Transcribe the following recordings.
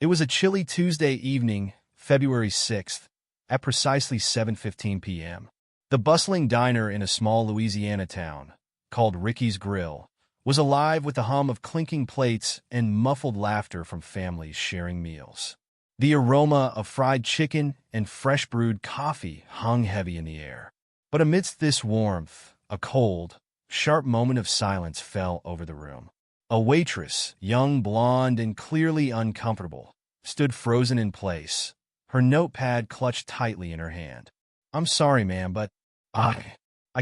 It was a chilly Tuesday evening, February 6th, at precisely 7:15 p.m. The bustling diner in a small Louisiana town, called Ricky's Grill, was alive with the hum of clinking plates and muffled laughter from families sharing meals. The aroma of fried chicken and fresh brewed coffee hung heavy in the air. But amidst this warmth, a cold, sharp moment of silence fell over the room. A waitress, young, blonde, and clearly uncomfortable, stood frozen in place, her notepad clutched tightly in her hand. "I'm sorry, ma'am, but I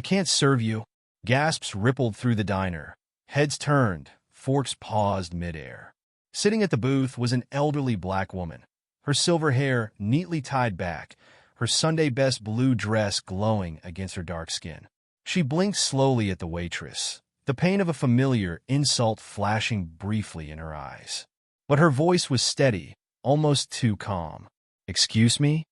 can't serve you." Gasps rippled through the diner. Heads turned, forks paused midair. Sitting at the booth was an elderly black woman, her silver hair neatly tied back, her Sunday-best blue dress glowing against her dark skin. She blinked slowly at the waitress, the pain of a familiar insult flashing briefly in her eyes. But her voice was steady, almost too calm. "Excuse me?"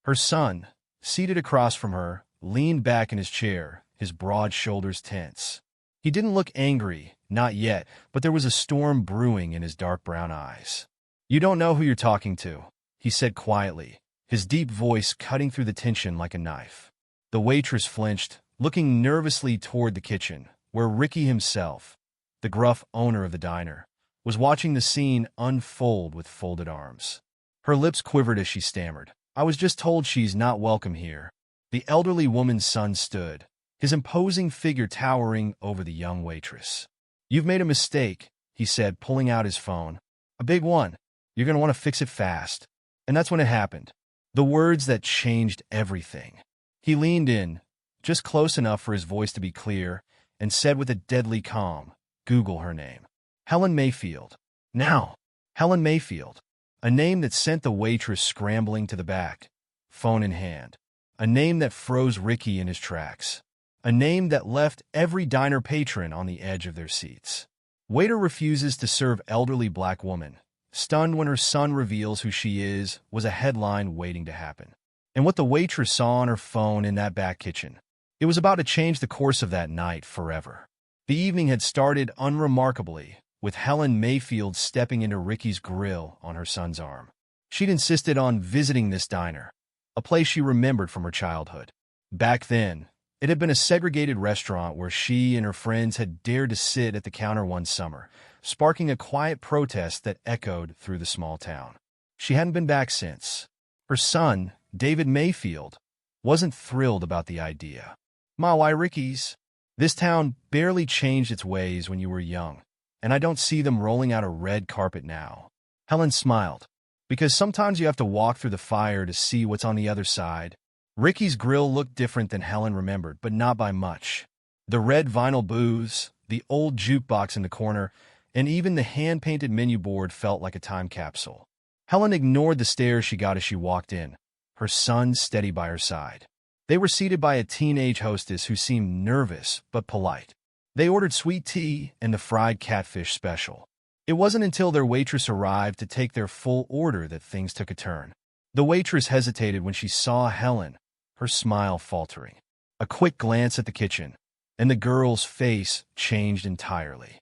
Her son, seated across from her, leaned back in his chair, his broad shoulders tense. He didn't look angry, not yet, but there was a storm brewing in his dark brown eyes. "You don't know who you're talking to," he said quietly, his deep voice cutting through the tension like a knife. The waitress flinched, looking nervously toward the kitchen, where Ricky himself, the gruff owner of the diner, was watching the scene unfold with folded arms. Her lips quivered as she stammered, "I was just told she's not welcome here." The elderly woman's son stood, his imposing figure towering over the young waitress. "You've made a mistake," he said, pulling out his phone. "A big one. You're going to want to fix it fast." And that's when it happened. The words that changed everything. He leaned in, just close enough for his voice to be clear, and said with a deadly calm, "Google her name. Helen Mayfield. Now." Helen Mayfield. A name that sent the waitress scrambling to the back, phone in hand. A name that froze Ricky in his tracks. A name that left every diner patron on the edge of their seats. Waiter refuses to serve elderly black woman. Stunned when her son reveals who she is was a headline waiting to happen. And what the waitress saw on her phone in that back kitchen, it was about to change the course of that night forever. The evening had started unremarkably, with Helen Mayfield stepping into Ricky's Grill on her son's arm. She'd insisted on visiting this diner, a place she remembered from her childhood. Back then, it had been a segregated restaurant where she and her friends had dared to sit at the counter one summer, sparking a quiet protest that echoed through the small town. She hadn't been back since. Her son, David Mayfield, wasn't thrilled about the idea. "Ma, why Ricky's? This town barely changed its ways when you were young, and I don't see them rolling out a red carpet now." Helen smiled. "Because sometimes you have to walk through the fire to see what's on the other side." Ricky's Grill looked different than Helen remembered, but not by much. The red vinyl booths, the old jukebox in the corner, and even the hand-painted menu board felt like a time capsule. Helen ignored the stare she got as she walked in, her son steady by her side. They were seated by a teenage hostess who seemed nervous but polite. They ordered sweet tea and the fried catfish special. It wasn't until their waitress arrived to take their full order that things took a turn. The waitress hesitated when she saw Helen, her smile faltering. A quick glance at the kitchen, and the girl's face changed entirely.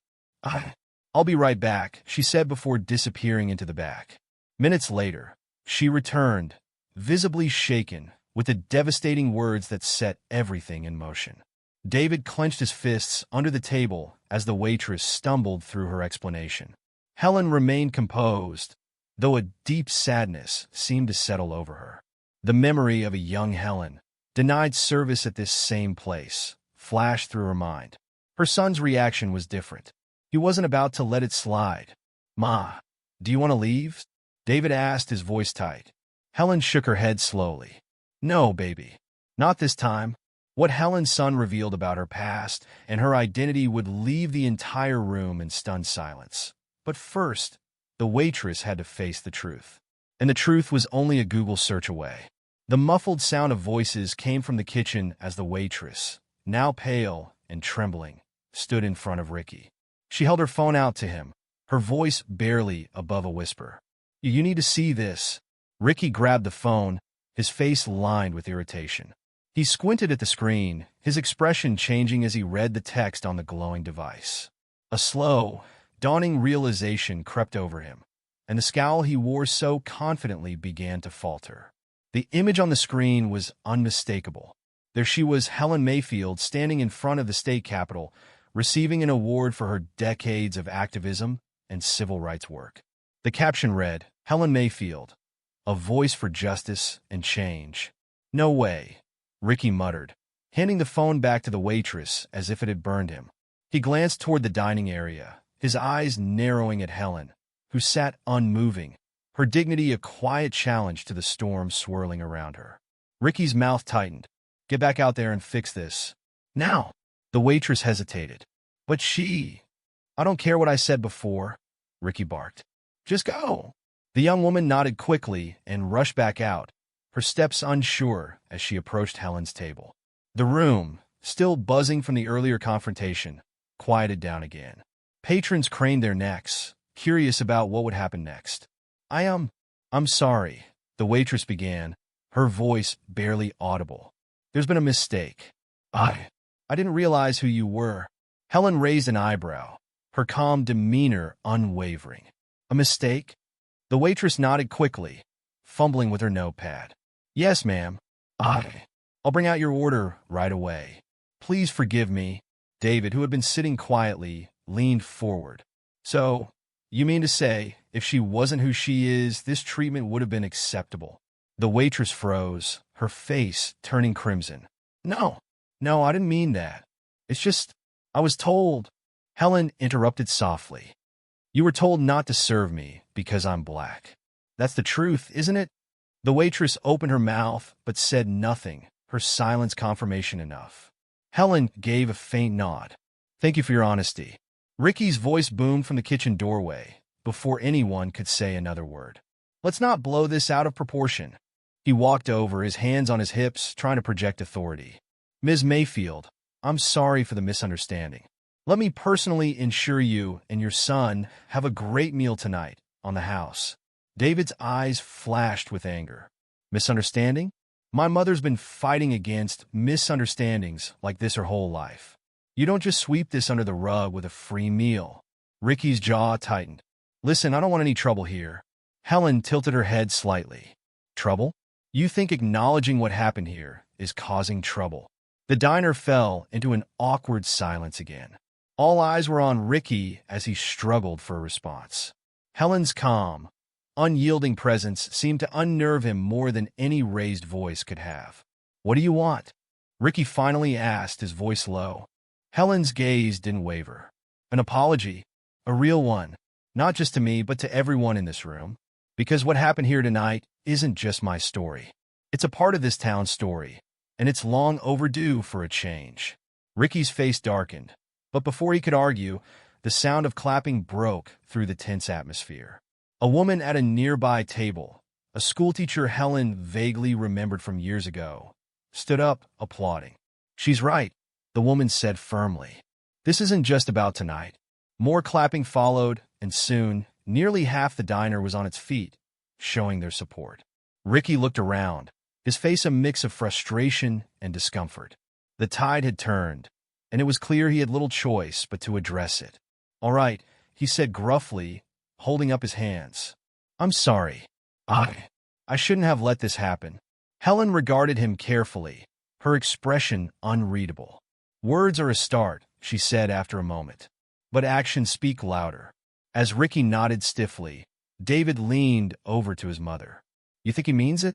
"I'll be right back," she said before disappearing into the back. Minutes later, she returned, visibly shaken, with the devastating words that set everything in motion. David clenched his fists under the table as the waitress stumbled through her explanation. Helen remained composed, though a deep sadness seemed to settle over her. The memory of a young Helen, denied service at this same place, flashed through her mind. Her son's reaction was different. He wasn't about to let it slide. "Ma, do you want to leave?" David asked, his voice tight. Helen shook her head slowly. "No, baby. Not this time." What Helen's son revealed about her past and her identity would leave the entire room in stunned silence. But first, the waitress had to face the truth. And the truth was only a Google search away. The muffled sound of voices came from the kitchen as the waitress, now pale and trembling, stood in front of Ricky. She held her phone out to him, her voice barely above a whisper. "You need to see this." Ricky grabbed the phone, his face lined with irritation. He squinted at the screen, his expression changing as he read the text on the glowing device. A slow, dawning realization crept over him. and the scowl he wore so confidently began to falter. The image on the screen was unmistakable. There she was, Helen Mayfield, standing in front of the state capitol, receiving an award for her decades of activism and civil rights work. The caption read, "Helen Mayfield, a voice for justice and change." "No way," Ricky muttered, handing the phone back to the waitress as if it had burned him. He glanced toward the dining area, his eyes narrowing at Helen, who sat unmoving, her dignity a quiet challenge to the storm swirling around her. Ricky's mouth tightened. "Get back out there and fix this. Now." The waitress hesitated. "But I don't care what I said before," Ricky barked. "Just go." The young woman nodded quickly and rushed back out, her steps unsure as she approached Helen's table. The room, still buzzing from the earlier confrontation, quieted down again. Patrons craned their necks, curious about what would happen next. I'm sorry," the waitress began, her voice barely audible. "There's been a mistake. I didn't realize who you were." Helen raised an eyebrow, her calm demeanor unwavering. "A mistake?" The waitress nodded quickly, fumbling with her notepad. "Yes, ma'am. I'll bring out your order right away. Please forgive me." David, who had been sitting quietly, leaned forward. "So, you mean to say, if she wasn't who she is, this treatment would have been acceptable?" The waitress froze, her face turning crimson. No, I didn't mean that. It's just, I was told." Helen interrupted softly. "You were told not to serve me because I'm black. That's the truth, isn't it?" The waitress opened her mouth but said nothing, her silence confirmation enough. Helen gave a faint nod. "Thank you for your honesty." Ricky's voice boomed from the kitchen doorway before anyone could say another word. "Let's not blow this out of proportion." He walked over, his hands on his hips, trying to project authority. "Ms. Mayfield, I'm sorry for the misunderstanding. Let me personally ensure you and your son have a great meal tonight on the house." David's eyes flashed with anger. "Misunderstanding? My mother's been fighting against misunderstandings like this her whole life. You don't just sweep this under the rug with a free meal." Ricky's jaw tightened. "Listen, I don't want any trouble here." Helen tilted her head slightly. "Trouble? You think acknowledging what happened here is causing trouble?" The diner fell into an awkward silence again. All eyes were on Ricky as he struggled for a response. Helen's calm, unyielding presence seemed to unnerve him more than any raised voice could have. "What do you want?" Ricky finally asked, his voice low. Helen's gaze didn't waver. "An apology, a real one, not just to me but to everyone in this room. Because what happened here tonight isn't just my story. It's a part of this town's story, and it's long overdue for a change." Ricky's face darkened, but before he could argue, the sound of clapping broke through the tense atmosphere. A woman at a nearby table, a schoolteacher Helen vaguely remembered from years ago, stood up, applauding. "She's right," the woman said firmly. "This isn't just about tonight." More clapping followed, and soon, nearly half the diner was on its feet, showing their support. Ricky looked around, his face a mix of frustration and discomfort. The tide had turned, and it was clear he had little choice but to address it. "All right," he said gruffly, holding up his hands. "I'm sorry. I shouldn't have let this happen." Helen regarded him carefully, her expression unreadable. "Words are a start," she said after a moment, "but actions speak louder." As Ricky nodded stiffly, David leaned over to his mother. "You think he means it?"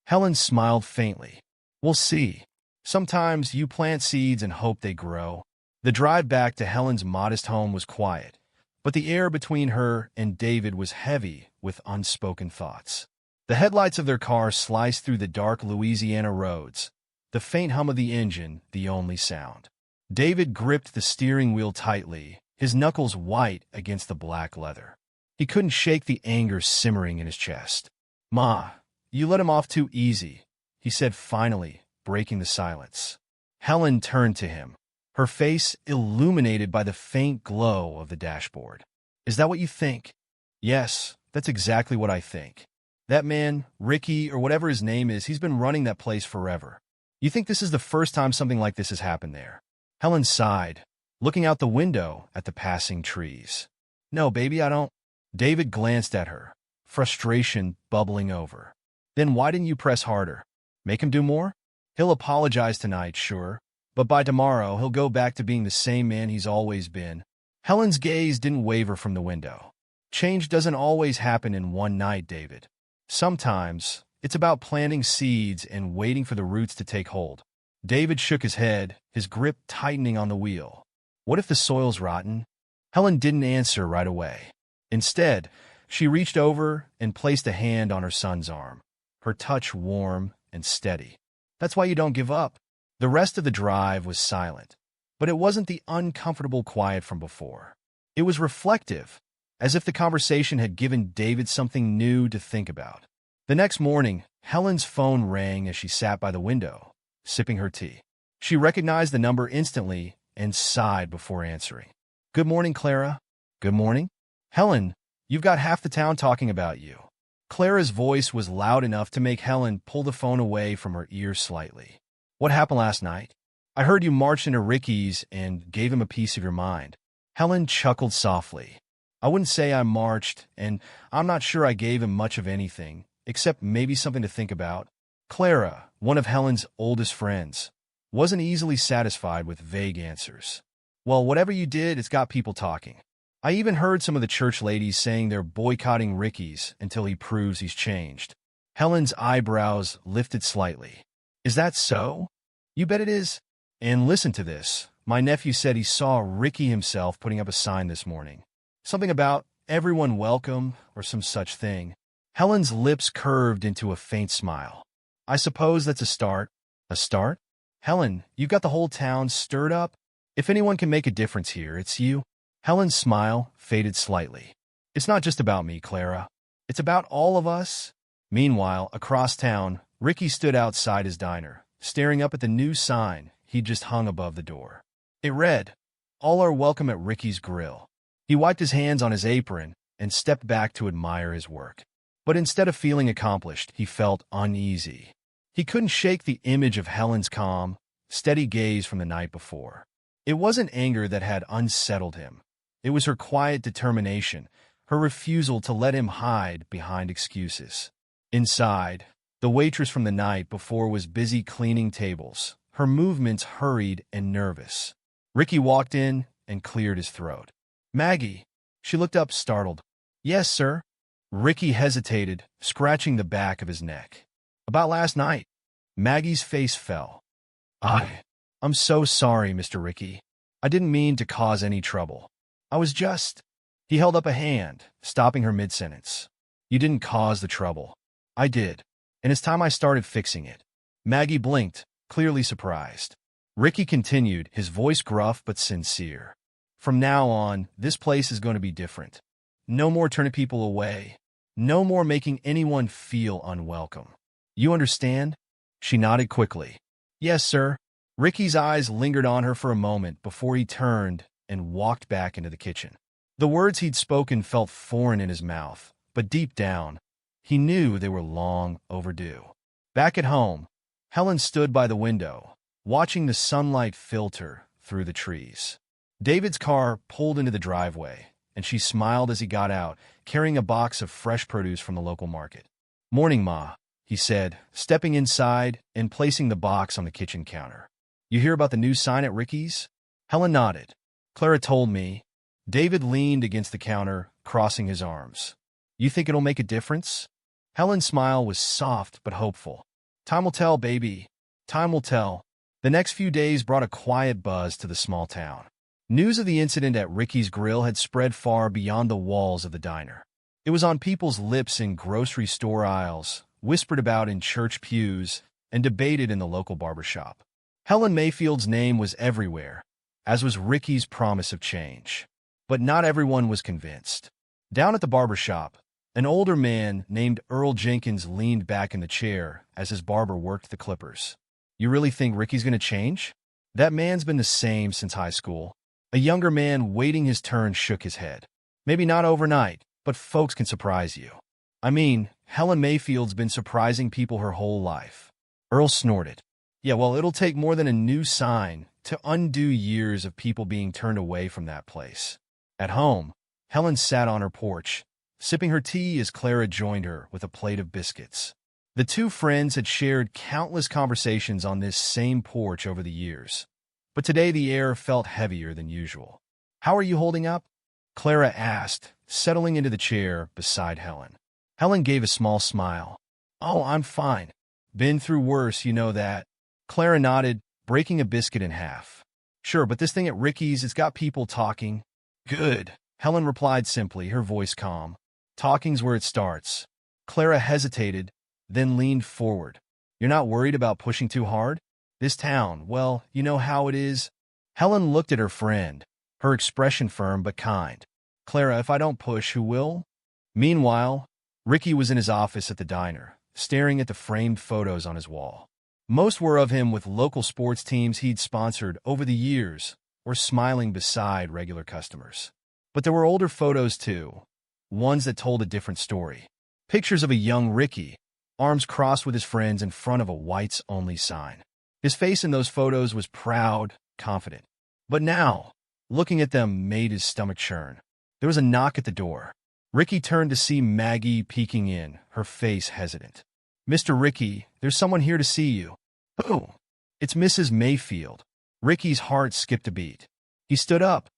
Helen smiled faintly. "We'll see. Sometimes you plant seeds and hope they grow." The drive back to Helen's modest home was quiet, but the air between her and David was heavy with unspoken thoughts. The headlights of their car sliced through the dark Louisiana roads, the faint hum of the engine the only sound. David gripped the steering wheel tightly, his knuckles white against the black leather. He couldn't shake the anger simmering in his chest. "Ma, you let him off too easy," he said finally, breaking the silence. Helen turned to him, her face illuminated by the faint glow of the dashboard. "Is that what you think?" "Yes, that's exactly what I think. That man, Ricky, or whatever his name is, he's been running that place forever. You think this is the first time something like this has happened there?" Helen sighed, looking out the window at the passing trees. "No, baby, I don't." David glanced at her, frustration bubbling over. Then why didn't you press harder? Make him do more? He'll apologize tonight, sure, but by tomorrow he'll go back to being the same man he's always been. Helen's gaze didn't waver from the window. Change doesn't always happen in one night, David. Sometimes, it's about planting seeds and waiting for the roots to take hold. David shook his head, his grip tightening on the wheel. What if the soil's rotten? Helen didn't answer right away. Instead, she reached over and placed a hand on her son's arm, her touch warm and steady. That's why you don't give up. The rest of the drive was silent, but it wasn't the uncomfortable quiet from before. It was reflective, as if the conversation had given David something new to think about. The next morning, Helen's phone rang as she sat by the window, sipping her tea. She recognized the number instantly and sighed before answering. Good morning, Clara. Good morning? Helen, you've got half the town talking about you. Clara's voice was loud enough to make Helen pull the phone away from her ear slightly. What happened last night? I heard you marched into Ricky's and gave him a piece of your mind. Helen chuckled softly. I wouldn't say I marched, and I'm not sure I gave him much of anything, except maybe something to think about. Clara, one of Helen's oldest friends, wasn't easily satisfied with vague answers. Well, whatever you did, it's got people talking. I even heard some of the church ladies saying they're boycotting Ricky's until he proves he's changed. Helen's eyebrows lifted slightly. Is that so? You bet it is. And listen to this. My nephew said he saw Ricky himself putting up a sign this morning. Something about everyone welcome or some such thing. Helen's lips curved into a faint smile. I suppose that's a start. A start? Helen, you've got the whole town stirred up. If anyone can make a difference here, it's you. Helen's smile faded slightly. It's not just about me, Clara. It's about all of us. Meanwhile, across town, Ricky stood outside his diner, staring up at the new sign he'd just hung above the door. It read, "All are welcome at Ricky's Grill." He wiped his hands on his apron and stepped back to admire his work. But instead of feeling accomplished, he felt uneasy. He couldn't shake the image of Helen's calm, steady gaze from the night before. It wasn't anger that had unsettled him. It was her quiet determination, her refusal to let him hide behind excuses. Inside, the waitress from the night before was busy cleaning tables, her movements hurried and nervous. Ricky walked in and cleared his throat. Maggie. She looked up, startled. Yes, sir. Ricky hesitated, scratching the back of his neck. About last night. Maggie's face fell. I'm so sorry, Mr. Ricky. I didn't mean to cause any trouble. I was just... He held up a hand, stopping her mid-sentence. You didn't cause the trouble. I did. And it's time I started fixing it. Maggie blinked, clearly surprised. Ricky continued, his voice gruff but sincere. From now on, this place is going to be different. No more turning people away. No more making anyone feel unwelcome. You understand? She nodded quickly. Yes, sir. Ricky's eyes lingered on her for a moment before he turned and walked back into the kitchen. The words he'd spoken felt foreign in his mouth, but deep down, he knew they were long overdue. Back at home, Helen stood by the window, watching the sunlight filter through the trees. David's car pulled into the driveway, and she smiled as he got out, carrying a box of fresh produce from the local market. Morning, Ma, he said, stepping inside and placing the box on the kitchen counter. You hear about the new sign at Ricky's? Helen nodded. Clara told me. David leaned against the counter, crossing his arms. You think it'll make a difference? Helen's smile was soft but hopeful. Time will tell, baby. Time will tell. The next few days brought a quiet buzz to the small town. News of the incident at Ricky's Grill had spread far beyond the walls of the diner. It was on people's lips in grocery store aisles, whispered about in church pews, and debated in the local barbershop. Helen Mayfield's name was everywhere, as was Ricky's promise of change. But not everyone was convinced. Down at the barbershop, an older man named Earl Jenkins leaned back in the chair as his barber worked the clippers. You really think Ricky's going to change? That man's been the same since high school. A younger man waiting his turn shook his head. Maybe not overnight, but folks can surprise you. I mean, Helen Mayfield's been surprising people her whole life. Earl snorted. Yeah, well, it'll take more than a new sign to undo years of people being turned away from that place. At home, Helen sat on her porch, sipping her tea as Clara joined her with a plate of biscuits. The two friends had shared countless conversations on this same porch over the years, but today the air felt heavier than usual. "How are you holding up?" Clara asked, settling into the chair beside Helen. Helen gave a small smile. "Oh, I'm fine. Been through worse, you know that." Clara nodded, breaking a biscuit in half. "Sure, but this thing at Ricky's, it's got people talking." "Good," Helen replied simply, her voice calm. "Talking's where it starts." Clara hesitated, then leaned forward. "You're not worried about pushing too hard? This town, well, you know how it is." Helen looked at her friend, her expression firm but kind. "Clara, if I don't push, who will?" Meanwhile, Ricky was in his office at the diner, staring at the framed photos on his wall. Most were of him with local sports teams he'd sponsored over the years, or smiling beside regular customers. But there were older photos too, ones that told a different story. Pictures of a young Ricky, arms crossed with his friends in front of a whites-only sign. His face in those photos was proud, confident. But now, looking at them made his stomach churn. There was a knock at the door. Ricky turned to see Maggie peeking in, her face hesitant. "Mr. Ricky, there's someone here to see you." "Who?" "It's Mrs. Mayfield." Ricky's heart skipped a beat. He stood up,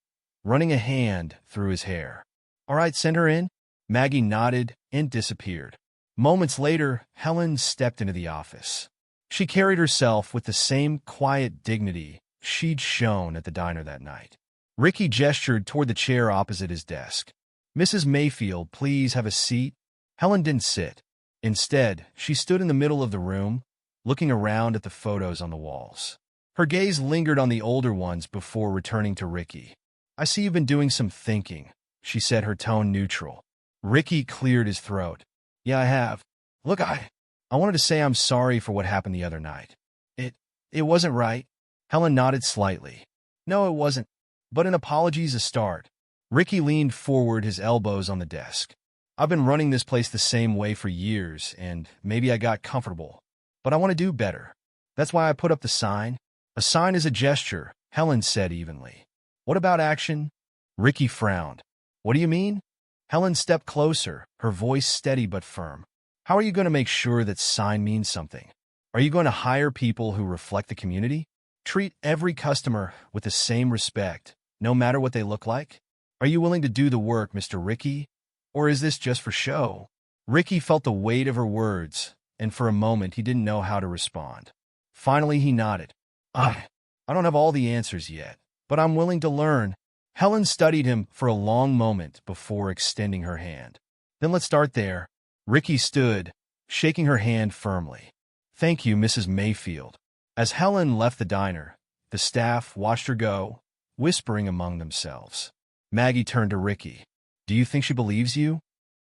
running a hand through his hair. "All right, send her in." Maggie nodded and disappeared. Moments later, Helen stepped into the office. She carried herself with the same quiet dignity she'd shown at the diner that night. Ricky gestured toward the chair opposite his desk. "Mrs. Mayfield, please have a seat." Helen didn't sit. Instead, she stood in the middle of the room, looking around at the photos on the walls. Her gaze lingered on the older ones before returning to Ricky. "I see you've been doing some thinking," she said, her tone neutral. Ricky cleared his throat. "Yeah, I have. Look, I wanted to say I'm sorry for what happened the other night. It wasn't right." Helen nodded slightly. "No, it wasn't. But an apology's a start." Ricky leaned forward, his elbows on the desk. "I've been running this place the same way for years, and maybe I got comfortable. But I want to do better. That's why I put up the sign." "A sign is a gesture," Helen said evenly. "What about action?" Ricky frowned. "What do you mean?" Helen stepped closer, her voice steady but firm. "How are you going to make sure that sign means something? Are you going to hire people who reflect the community? Treat every customer with the same respect, no matter what they look like? Are you willing to do the work, Mr. Ricky? Or is this just for show?" Ricky felt the weight of her words, and for a moment he didn't know how to respond. Finally he nodded. I don't have all the answers yet, but I'm willing to learn." Helen studied him for a long moment before extending her hand. "Then let's start there." Ricky stood, shaking her hand firmly. "Thank you, Mrs. Mayfield." As Helen left the diner, the staff watched her go, whispering among themselves. Maggie turned to Ricky. "Do you think she believes you?"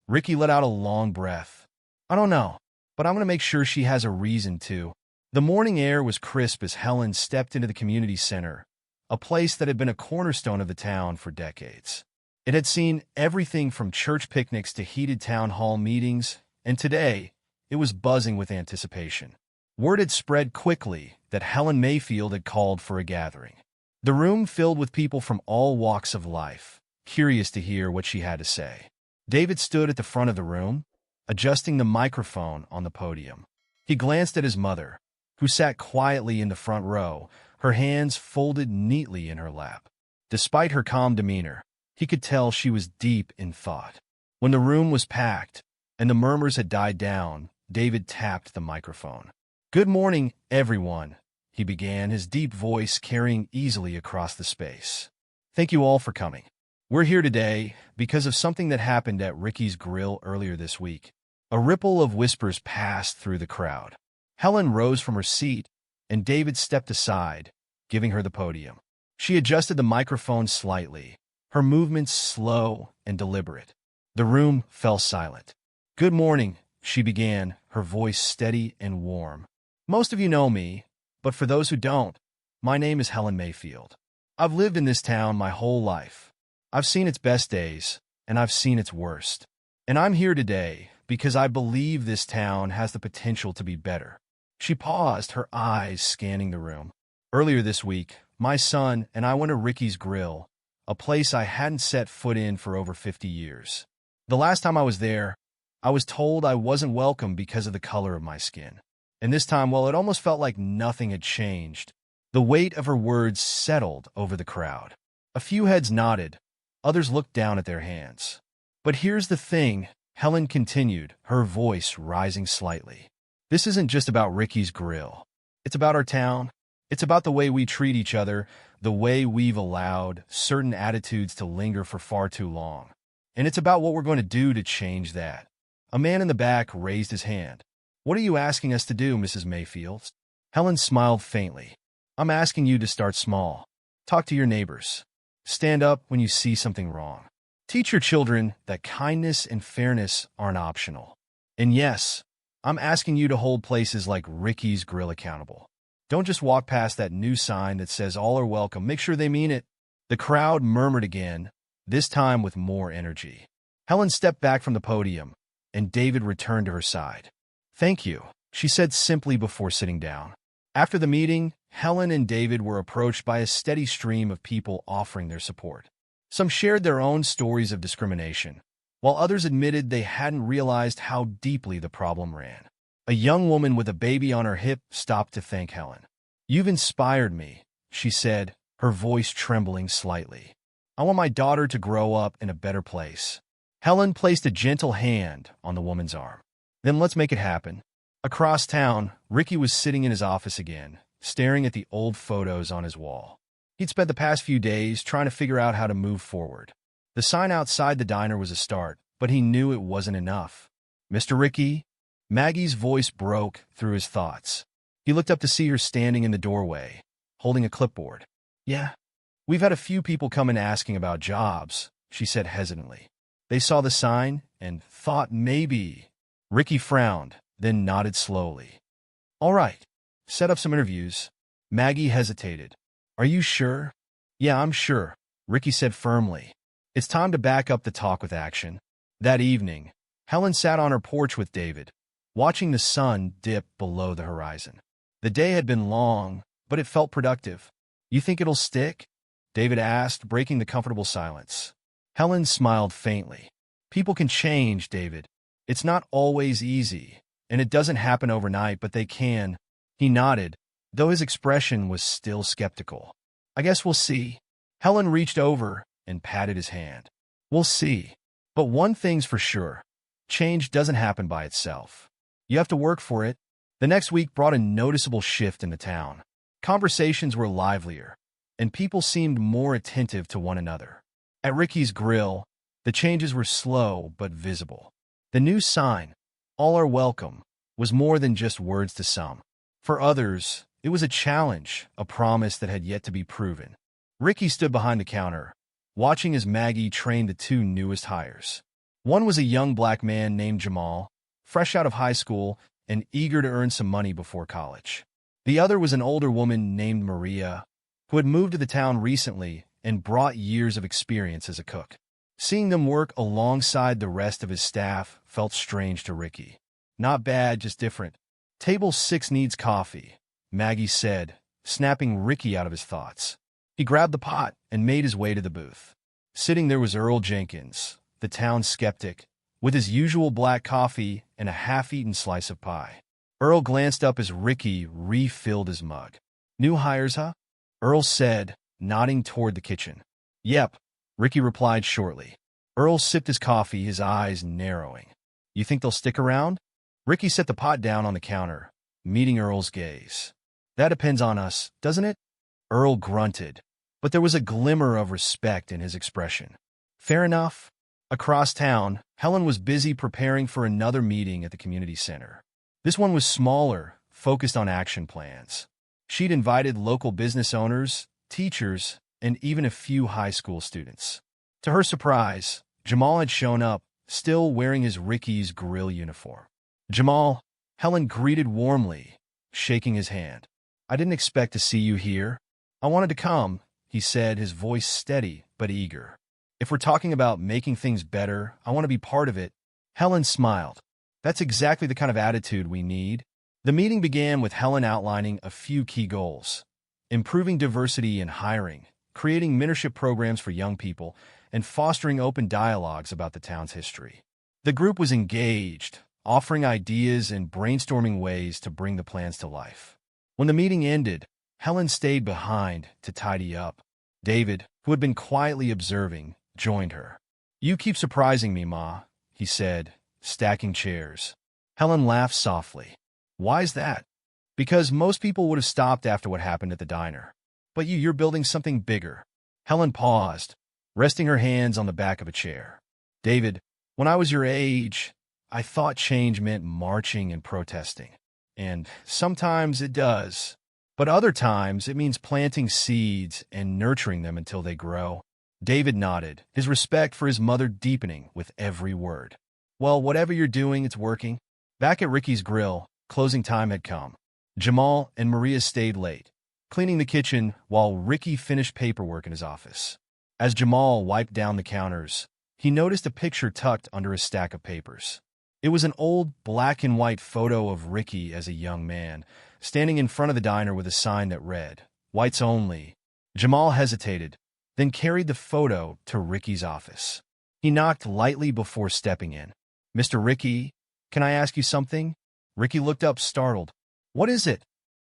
Ricky let out a long breath. "I don't know, but I'm going to make sure she has a reason to." The morning air was crisp as Helen stepped into the community center, a place that had been a cornerstone of the town for decades. It had seen everything from church picnics to heated town hall meetings, and today, it was buzzing with anticipation. Word had spread quickly that Helen Mayfield had called for a gathering. The room filled with people from all walks of life, curious to hear what she had to say. David stood at the front of the room, adjusting the microphone on the podium. He glanced at his mother, who sat quietly in the front row, her hands folded neatly in her lap. Despite her calm demeanor, he could tell she was deep in thought. When the room was packed and the murmurs had died down, David tapped the microphone. "Good morning, everyone," he began, his deep voice carrying easily across the space. "Thank you all for coming. We're here today because of something that happened at Ricky's Grill earlier this week." A ripple of whispers passed through the crowd. Helen rose from her seat, and David stepped aside, giving her the podium. She adjusted the microphone slightly, her movements slow and deliberate. The room fell silent. "Good morning," she began, her voice steady and warm. "Most of you know me, but for those who don't, my name is Helen Mayfield. I've lived in this town my whole life. I've seen its best days, and I've seen its worst. And I'm here today because I believe this town has the potential to be better." She paused, her eyes scanning the room. "Earlier this week, my son and I went to Ricky's Grill, a place I hadn't set foot in for over 50 years. The last time I was there, I was told I wasn't welcome because of the color of my skin. And this time, well, it almost felt like nothing had changed. The weight of her words settled over the crowd. A few heads nodded. Others looked down at their hands. But here's the thing, Helen continued, her voice rising slightly. This isn't just about Ricky's Grill. It's about our town. It's about the way we treat each other, the way we've allowed certain attitudes to linger for far too long. And it's about what we're going to do to change that. A man in the back raised his hand. What are you asking us to do, Mrs. Mayfield? Helen smiled faintly. I'm asking you to start small. Talk to your neighbors. Stand up when you see something wrong. Teach your children that kindness and fairness aren't optional. And yes, I'm asking you to hold places like Ricky's Grill accountable. Don't just walk past that new sign that says all are welcome. Make sure they mean it. The crowd murmured again, this time with more energy. Helen stepped back from the podium, and David returned to her side. Thank you, she said simply before sitting down. After the meeting, Helen and David were approached by a steady stream of people offering their support. Some shared their own stories of discrimination, while others admitted they hadn't realized how deeply the problem ran. A young woman with a baby on her hip stopped to thank Helen. You've inspired me, she said, her voice trembling slightly. I want my daughter to grow up in a better place. Helen placed a gentle hand on the woman's arm. Then let's make it happen. Across town, Ricky was sitting in his office again, staring at the old photos on his wall. He'd spent the past few days trying to figure out how to move forward. The sign outside the diner was a start, but he knew it wasn't enough. Mr. Ricky? Maggie's voice broke through his thoughts. He looked up to see her standing in the doorway, holding a clipboard. Yeah, we've had a few people come in asking about jobs, she said hesitantly. They saw the sign and thought maybe. Ricky frowned, then nodded slowly. All right, set up some interviews. Maggie hesitated. Are you sure? Yeah, I'm sure, Ricky said firmly. It's time to back up the talk with action. That evening, Helen sat on her porch with David, watching the sun dip below the horizon. The day had been long, but it felt productive. You think it'll stick? David asked, breaking the comfortable silence. Helen smiled faintly. People can change, David. It's not always easy, and it doesn't happen overnight, but they can. He nodded, though his expression was still skeptical. I guess we'll see. Helen reached over and patted his hand. We'll see. But one thing's for sure. Change doesn't happen by itself. You have to work for it. The next week brought a noticeable shift in the town. Conversations were livelier, and people seemed more attentive to one another. At Ricky's Grill, the changes were slow but visible. The new sign, all are welcome, was more than just words to some. For others, it was a challenge, a promise that had yet to be proven. Ricky stood behind the counter, watching as Maggie trained the two newest hires. One was a young black man named Jamal, fresh out of high school and eager to earn some money before college. The other was an older woman named Maria, who had moved to the town recently and brought years of experience as a cook. Seeing them work alongside the rest of his staff felt strange to Ricky. Not bad, just different. Table 6 needs coffee, Maggie said, snapping Ricky out of his thoughts. He grabbed the pot and made his way to the booth. Sitting there was Earl Jenkins, the town skeptic, with his usual black coffee and a half-eaten slice of pie. Earl glanced up as Ricky refilled his mug. New hires, huh? Earl said, nodding toward the kitchen. Yep, Ricky replied shortly. Earl sipped his coffee, his eyes narrowing. You think they'll stick around? Ricky set the pot down on the counter, meeting Earl's gaze. That depends on us, doesn't it? Earl grunted, but there was a glimmer of respect in his expression. Fair enough. Across town, Helen was busy preparing for another meeting at the community center. This one was smaller, focused on action plans. She'd invited local business owners, teachers, and even a few high school students. To her surprise, Jamal had shown up, still wearing his Ricky's Grill uniform. Jamal, Helen greeted warmly, shaking his hand. I didn't expect to see you here. I wanted to come, he said, his voice steady but eager. If we're talking about making things better, I want to be part of it. Helen smiled. That's exactly the kind of attitude we need. The meeting began with Helen outlining a few key goals: improving diversity in hiring, creating mentorship programs for young people, and fostering open dialogues about the town's history. The group was engaged, offering ideas and brainstorming ways to bring the plans to life. When the meeting ended, Helen stayed behind to tidy up. David, who had been quietly observing, joined her. "You keep surprising me, Ma," he said, stacking chairs. Helen laughed softly. "Why's that?" "Because most people would have stopped after what happened at the diner. But you're building something bigger." Helen paused, resting her hands on the back of a chair. "David, when I was your age, I thought change meant marching and protesting. And sometimes it does. But other times it means planting seeds and nurturing them until they grow." David nodded, his respect for his mother deepening with every word. "Well, whatever you're doing, it's working." Back at Ricky's Grill, closing time had come. Jamal and Maria stayed late, cleaning the kitchen while Ricky finished paperwork in his office. As Jamal wiped down the counters, he noticed a picture tucked under a stack of papers. It was an old black-and-white photo of Ricky as a young man, standing in front of the diner with a sign that read, "Whites Only." Jamal hesitated, then carried the photo to Ricky's office. He knocked lightly before stepping in. "Mr. Ricky, can I ask you something?" Ricky looked up, startled. "What is it?"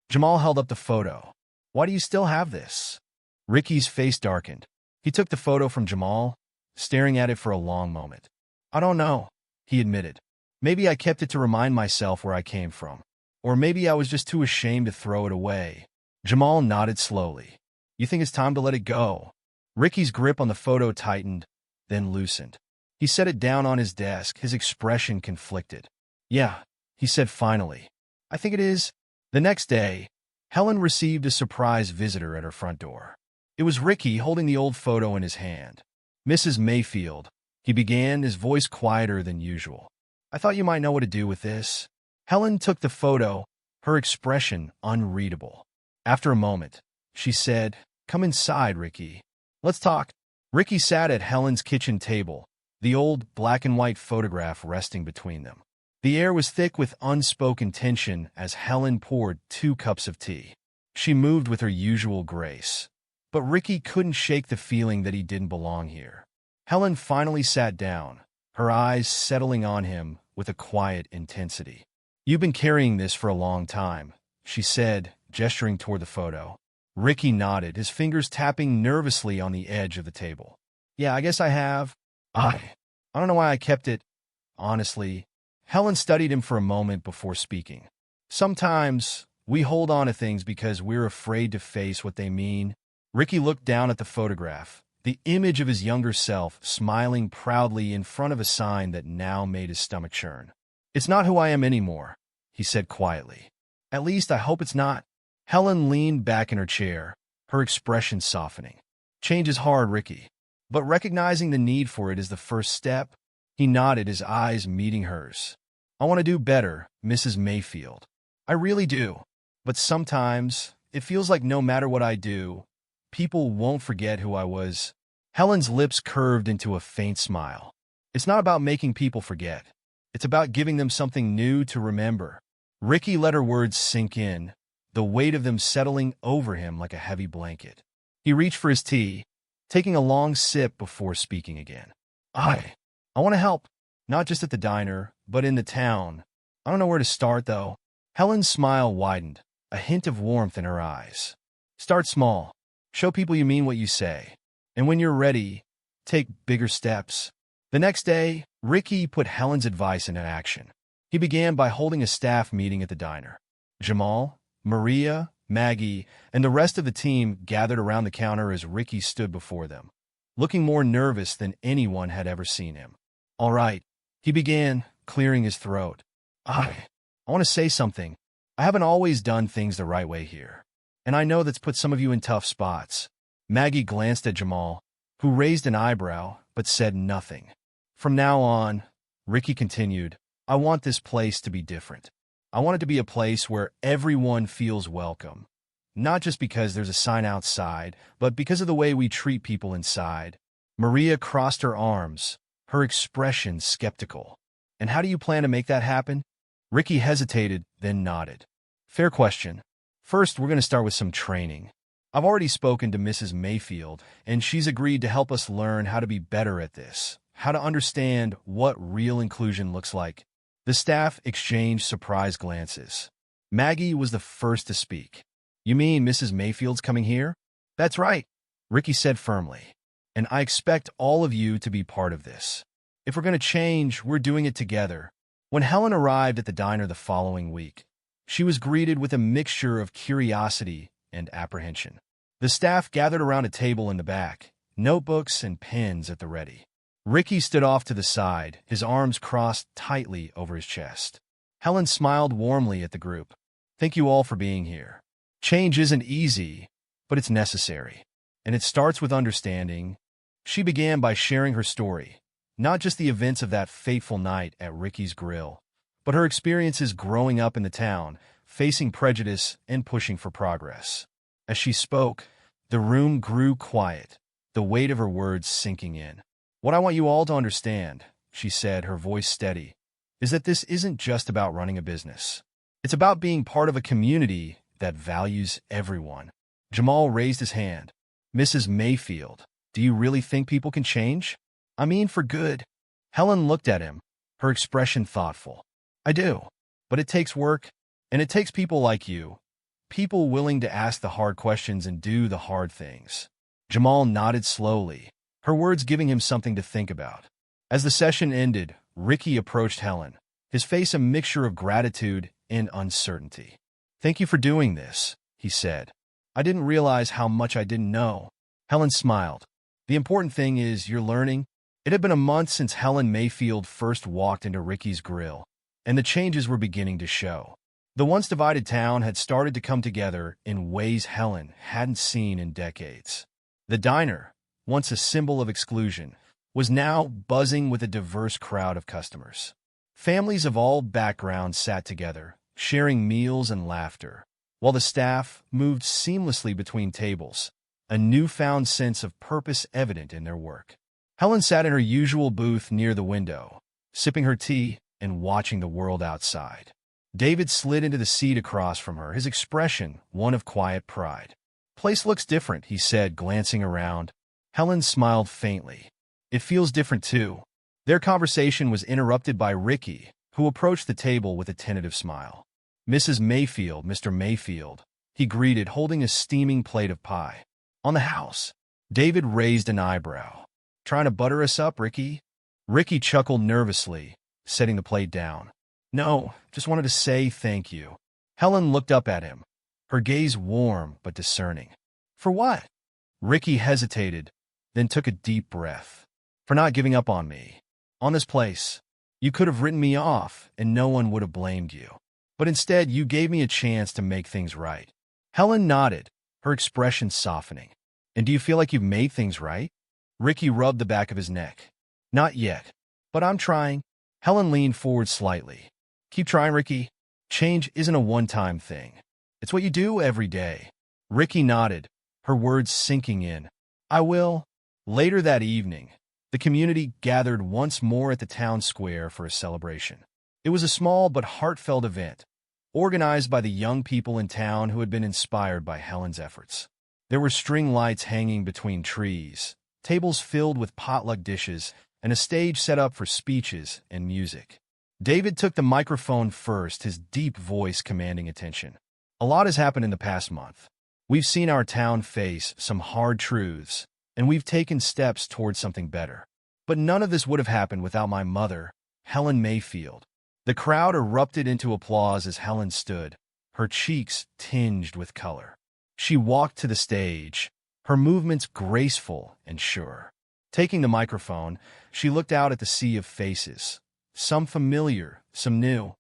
Jamal held up the photo. "Why do you still have this?" Ricky's face darkened. He took the photo from Jamal, staring at it for a long moment. "I don't know," he admitted. "Maybe I kept it to remind myself where I came from. Or maybe I was just too ashamed to throw it away." Jamal nodded slowly. "You think it's time to let it go?" Ricky's grip on the photo tightened, then loosened. He set it down on his desk, his expression conflicted. "Yeah," he said finally. "I think it is." The next day, Helen received a surprise visitor at her front door. It was Ricky holding the old photo in his hand. "Mrs. Mayfield," he began, his voice quieter than usual. "I thought you might know what to do with this." Helen took the photo, her expression unreadable. After a moment, she said, "Come inside, Ricky. Let's talk." Ricky sat at Helen's kitchen table, the old black-and-white photograph resting between them. The air was thick with unspoken tension as Helen poured 2 cups of tea. She moved with her usual grace, but Ricky couldn't shake the feeling that he didn't belong here. Helen finally sat down, her eyes settling on him with a quiet intensity. "You've been carrying this for a long time," she said, gesturing toward the photo. Ricky nodded, his fingers tapping nervously on the edge of the table. "Yeah, I guess I have. I don't know why I kept it, honestly." Helen studied him for a moment before speaking. "Sometimes we hold on to things because we're afraid to face what they mean." Ricky looked down at the photograph, the image of his younger self smiling proudly in front of a sign that now made his stomach churn. "It's not who I am anymore," he said quietly. "At least I hope it's not." Helen leaned back in her chair, her expression softening. "Change is hard, Ricky, but recognizing the need for it is the first step." He nodded, his eyes meeting hers. "I want to do better, Mrs. Mayfield. I really do. But sometimes it feels like no matter what I do, people won't forget who I was." Helen's lips curved into a faint smile. "It's not about making people forget. It's about giving them something new to remember." Ricky let her words sink in, the weight of them settling over him like a heavy blanket. He reached for his tea, taking a long sip before speaking again. I want to help, not just at the diner, but in the town. I don't know where to start, though." Helen's smile widened, a hint of warmth in her eyes. "Start small. Show people you mean what you say. And when you're ready, take bigger steps." The next day, Ricky put Helen's advice into action. He began by holding a staff meeting at the diner. Jamal, Maria, Maggie, and the rest of the team gathered around the counter as Ricky stood before them, looking more nervous than anyone had ever seen him. "All right," he began, clearing his throat. I want to say something. I haven't always done things the right way here, and I know that's put some of you in tough spots." Maggie glanced at Jamal, who raised an eyebrow but said nothing. "From now on," Ricky continued, "I want this place to be different. I want it to be a place where everyone feels welcome, not just because there's a sign outside, but because of the way we treat people inside." Maria crossed her arms, her expression skeptical. "And how do you plan to make that happen?" Ricky hesitated, then nodded. "Fair question. First, we're going to start with some training. I've already spoken to Mrs. Mayfield, and she's agreed to help us learn how to be better at this, how to understand what real inclusion looks like. The staff exchanged surprised glances. Maggie was the first to speak. You mean Mrs. Mayfield's coming here? That's right, Ricky said firmly. And I expect all of you to be part of this. If we're going to change, we're doing it together. When Helen arrived at the diner the following week, she was greeted with a mixture of curiosity and apprehension. The staff gathered around a table in the back, notebooks and pens at the ready. Ricky stood off to the side, his arms crossed tightly over his chest. Helen smiled warmly at the group. Thank you all for being here. Change isn't easy, but it's necessary. And it starts with understanding. She began by sharing her story, not just the events of that fateful night at Ricky's Grill, but her experiences growing up in the town, facing prejudice and pushing for progress. As she spoke, the room grew quiet, the weight of her words sinking in. What I want you all to understand, she said, her voice steady, is that this isn't just about running a business. It's about being part of a community that values everyone. Jamal raised his hand. Mrs. Mayfield, do you really think people can change? I mean, for good. Helen looked at him, her expression thoughtful. I do. But it takes work, and it takes people like you. People willing to ask the hard questions and do the hard things. Jamal nodded slowly, her words giving him something to think about. As the session ended, Ricky approached Helen, his face a mixture of gratitude and uncertainty. Thank you for doing this, he said. I didn't realize how much I didn't know. Helen smiled. The important thing is you're learning. It had been a month since Helen Mayfield first walked into Ricky's Grill, and the changes were beginning to show. The once divided town had started to come together in ways Helen hadn't seen in decades. The diner, once a symbol of exclusion, was now buzzing with a diverse crowd of customers. Families of all backgrounds sat together, sharing meals and laughter, while the staff moved seamlessly between tables, a newfound sense of purpose evident in their work. Helen sat in her usual booth near the window, sipping her tea and watching the world outside. David slid into the seat across from her, his expression one of quiet pride. Place looks different, he said, glancing around. Helen smiled faintly. It feels different, too. Their conversation was interrupted by Ricky, who approached the table with a tentative smile. Mrs. Mayfield, Mr. Mayfield, he greeted, holding a steaming plate of pie. On the house. David raised an eyebrow. Trying to butter us up, Ricky? Ricky chuckled nervously, setting the plate down. No, just wanted to say thank you. Helen looked up at him, her gaze warm but discerning. For what? Ricky hesitated, then took a deep breath. For not giving up on me. On this place. You could have written me off, and no one would have blamed you. But instead, you gave me a chance to make things right. Helen nodded, her expression softening. And do you feel like you've made things right? Ricky rubbed the back of his neck. Not yet. But I'm trying. Helen leaned forward slightly. Keep trying, Ricky. Change isn't a one-time thing. It's what you do every day. Ricky nodded, her words sinking in. I will. Later that evening, the community gathered once more at the town square for a celebration. It was a small but heartfelt event, organized by the young people in town who had been inspired by Helen's efforts. There were string lights hanging between trees, tables filled with potluck dishes, and a stage set up for speeches and music. David took the microphone first, his deep voice commanding attention. A lot has happened in the past month. We've seen our town face some hard truths, and we've taken steps towards something better. But none of this would have happened without my mother, Helen Mayfield. The crowd erupted into applause as Helen stood, her cheeks tinged with color. She walked to the stage, her movements graceful and sure. Taking the microphone, she looked out at the sea of faces, some familiar, some new,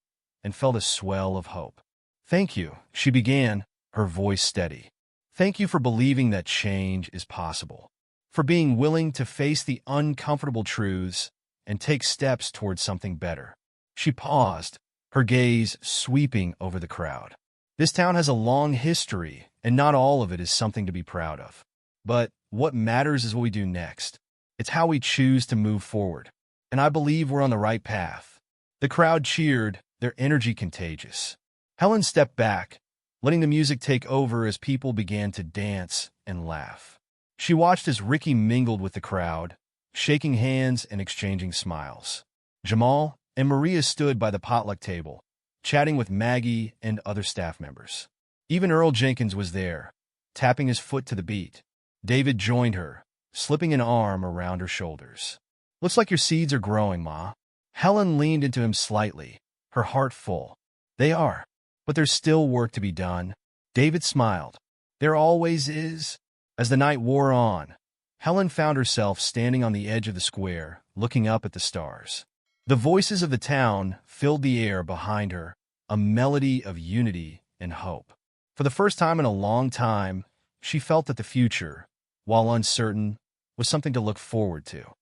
and felt a swell of hope. Thank you, she began, her voice steady. Thank you for believing that change is possible, for being willing to face the uncomfortable truths and take steps towards something better. She paused, her gaze sweeping over the crowd. This town has a long history, and not all of it is something to be proud of. But what matters is what we do next. It's how we choose to move forward. And I believe we're on the right path. The crowd cheered, their energy contagious. Helen stepped back, letting the music take over as people began to dance and laugh. She watched as Ricky mingled with the crowd, shaking hands and exchanging smiles. Jamal and Maria stood by the potluck table, chatting with Maggie and other staff members. Even Earl Jenkins was there, tapping his foot to the beat. David joined her, slipping an arm around her shoulders. "Looks like your seeds are growing, Ma." Helen leaned into him slightly, her heart full. "They are, but there's still work to be done." David smiled. "There always is." As the night wore on, Helen found herself standing on the edge of the square, looking up at the stars. The voices of the town filled the air behind her, a melody of unity and hope. For the first time in a long time, she felt that the future, while uncertain, was something to look forward to.